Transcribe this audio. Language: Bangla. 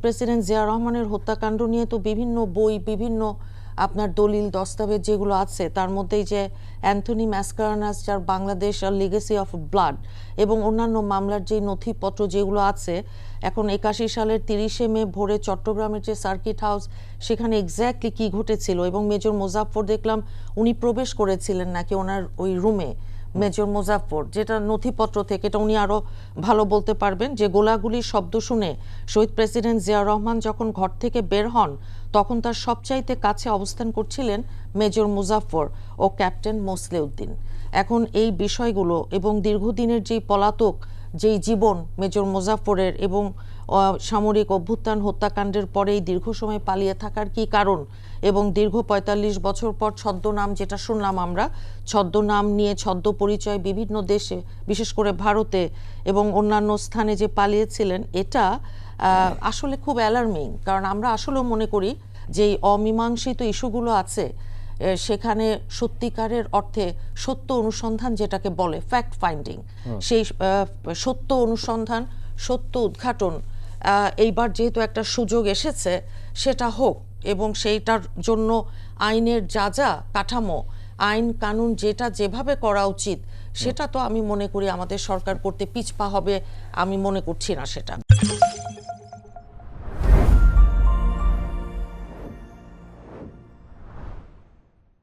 প্রেসিডেন্ট জিয়া রহমানের হত্যাকাণ্ড নিয়ে তো বিভিন্ন বই, বিভিন্ন আপনার দলিল দস্তাবেজ যেগুলো আছে, তার মধ্যেই যে অ্যান্থনি ম্যাসকারানাস, যার বাংলাদেশ আর লিগেসি অফ ব্লাড এবং অন্যান্য মামলার যে নথিপত্র যেগুলো আছে, এখন 81 সালের 30শে মে ভোরে চট্টগ্রামের যে সার্কিট হাউস, সেখানে এক্স্যাক্টলি কি ঘটেছিল, এবং মেজর মোজাফফর দেখলাম উনি প্রবেশ করেছিলেন নাকি ওনার ওই রুমে, মেজর মোজাফফর, যেটা নথিপত্র থেকে, এটা উনি আরো ভালো বলতে পারবেন, যে গোলাগুলির শব্দ শুনে শহীদ প্রেসিডেন্ট জিয়া রহমান যখন ঘর থেকে বের হন তখন তার সবচাইতে কাছে অবস্থান করছিলেন মেজর মুজাফফর ও ক্যাপ্টেন মোসলেউদ্দিন। এখন এই বিষয়গুলো এবং দীর্ঘদিনের যেই পলাতক যেই জীবন মেজর মুজাফফরের, এবং সামরিক অভ্যুত্থান হত্যাকাণ্ডের পরেই দীর্ঘ সময় পালিয়ে থাকার কি কারণ, এবং দীর্ঘ ৪৫ বছর পর ছদ্মনাম, যেটা শুনলাম আমরা, ছদ্মনাম নিয়ে ছদ্ম পরিচয় বিভিন্ন দেশে, বিশেষ করে ভারতে এবং অন্যান্য স্থানে যে পালিয়েছিলেন, এটা আসলে খুব অ্যালার্মিং। কারণ আমরা আসলেও মনে করি যে এই অমীমাংসিত ইস্যুগুলো আছে, সেখানে সত্যিকারের অর্থে সত্য অনুসন্ধান যেটাকে বলে ফ্যাক্ট ফাইন্ডিং, সেই সত্য অনুসন্ধান, সত্য উদ্ঘাটন এইবার যেহেতু একটা সুযোগ এসেছে, সেটা হোক, এবং সেইটার জন্য আইনের যা যা কাঠামো, আইন কানুন যেটা যেভাবে করা উচিত, সেটা তো আমি মনে করি আমাদের সরকার করতে পিছপা হবে, আমি মনে করছি না সেটা।